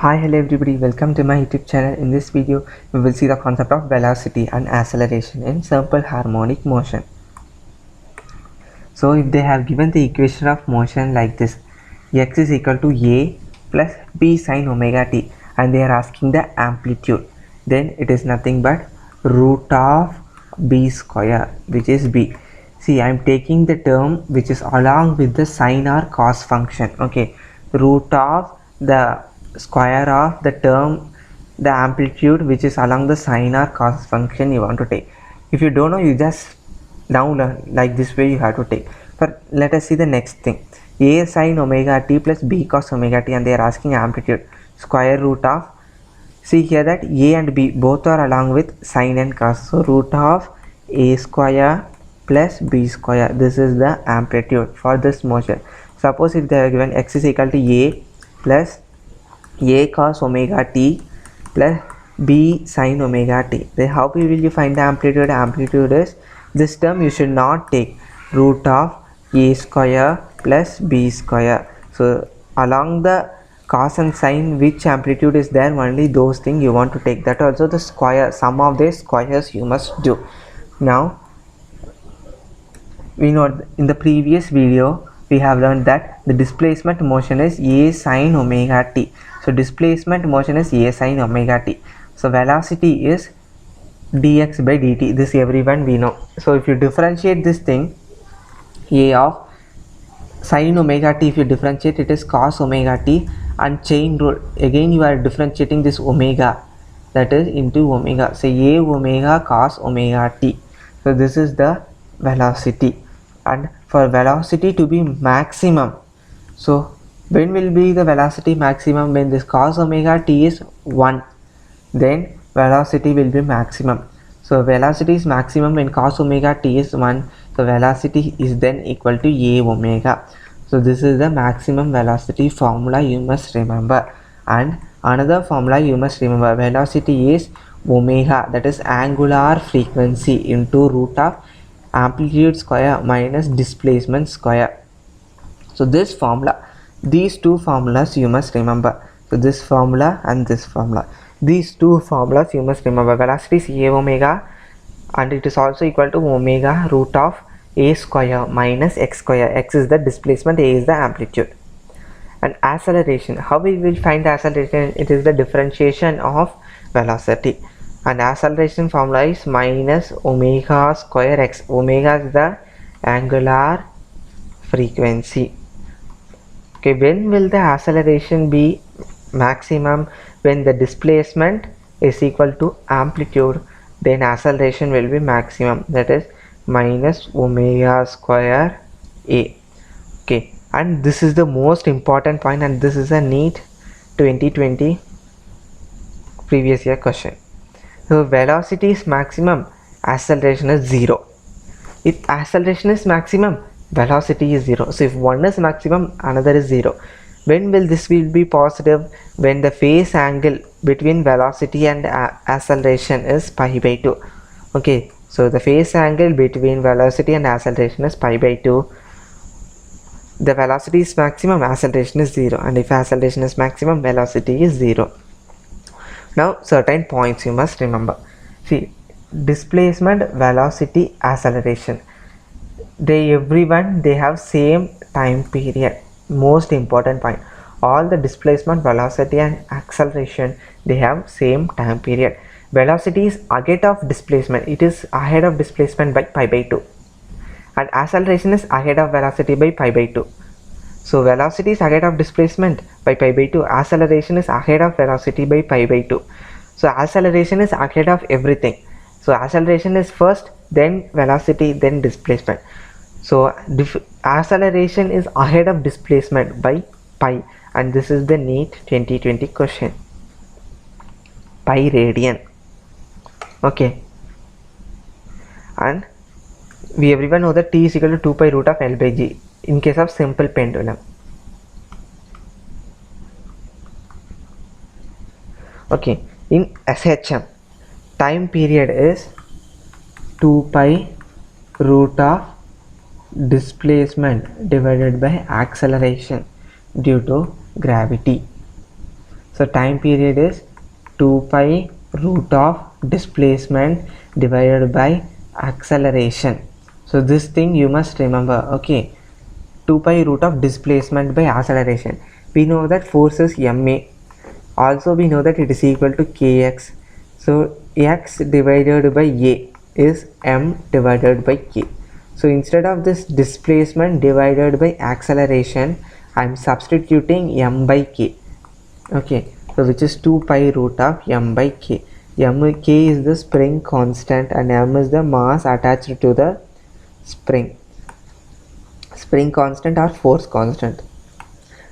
Hi, hello everybody, welcome to my YouTube channel. In this video, we will see the concept of velocity and acceleration in simple harmonic motion. So if they have given the equation of motion like this, x is equal to a plus b sine omega t, and they are asking the amplitude, then it is nothing but root of b square, which is b. See, I am taking the term which is along with the sine or cos function. Okay, root of the square of the term, the amplitude which is along the sine or cos function you want to take. If you don't know, you just now learn like this way you have to take. But let us see the next thing. A sine omega t plus b cos omega t, and they are asking amplitude, square root of, see here that a and b both are along with sine and cos, so root of a square plus b square. This is the amplitude for this motion. Suppose if they are given x is equal to a plus a cos omega t plus b sin omega t, then how will you find the amplitude? Amplitude is this term you should not take, root of a square plus b square. So along the cos and sine, which amplitude is there, only those things you want to take. That also the square, sum of the squares you must do. Now we know in the previous video we have learned that the displacement motion is a sin omega t. So displacement motion is a sin omega t. So velocity is dx by dt. This everyone we know. So if you differentiate this thing, a of sin omega t, if you differentiate it is cos omega t, and chain rule, again you are differentiating this omega, that is into omega. So a omega cos omega t. So this is the velocity, and for velocity to be maximum, so when will be the velocity maximum? When this cos omega t is 1, then velocity will be maximum. So velocity is maximum when cos omega t is 1, so velocity is then equal to a omega. So this is the maximum velocity formula you must remember. And another formula you must remember, velocity is omega, that is angular frequency, into root of amplitude square minus displacement square. So this formula, these two formulas you must remember. So this formula and this formula, these two formulas you must remember. Velocity is a omega, and it is also equal to omega root of a square minus x square. X is the displacement, a is the amplitude. And acceleration, how we will find the acceleration? It is the differentiation of velocity, and acceleration formula is minus omega square x. Omega is the angular frequency. Okay, when will the acceleration be maximum? When the displacement is equal to amplitude, then acceleration will be maximum, that is minus omega square a. Okay, and this is the most important point, and this is a NEET 2020 previous year question. So velocity is maximum, acceleration is 0. If acceleration is maximum, velocity is 0. So if one is maximum, another is 0. When will this will be positive? When the phase angle between velocity and acceleration is pi by 2. Okay, so the phase angle between velocity and acceleration is pi by 2. The velocity is maximum, acceleration is 0, and if acceleration is maximum, velocity is 0. Now certain points you must remember. See, displacement, velocity, acceleration, they have same time period. Most important point, all the displacement, velocity and acceleration, they have same time period. Velocity is ahead of displacement, it is ahead of displacement by pi by 2, and acceleration is ahead of velocity by pi by 2. So velocity is ahead of displacement by pi by 2, acceleration is ahead of velocity by pi by 2. So acceleration is ahead of everything. So acceleration is first, then velocity, then displacement. So acceleration is ahead of displacement by pi, and this is the NEET 2020 question, pi radian. Okay, and we everyone know that t is equal to 2 pi root of L by G in case of simple pendulum. Okay, in SHM, time period is 2 pi root of displacement divided by acceleration due to gravity. So So time period is 2 pi root of displacement divided by acceleration. So this thing you must remember. Okay, 2 pi root of displacement by acceleration. We know that force is ma. Also we know that it is equal to kx. So x divided by a is m divided by k. So instead of this displacement divided by acceleration, I am substituting m by k. Okay, so which is 2 pi root of m by k. K is the spring constant and m is the mass attached to the spring constant or force constant,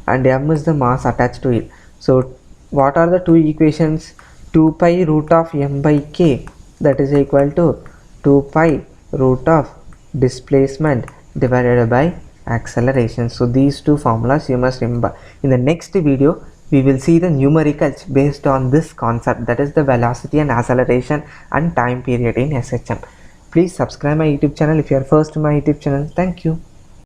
and m is the mass attached to it. So what are the two equations? 2 pi root of m by k, that is equal to 2 pi root of displacement divided by acceleration. So these two formulas you must remember. In the next video we will see the numericals based on this concept, that is the velocity and acceleration and time period in SHM. Please subscribe my YouTube channel if you are first to my YouTube channel. Thank you.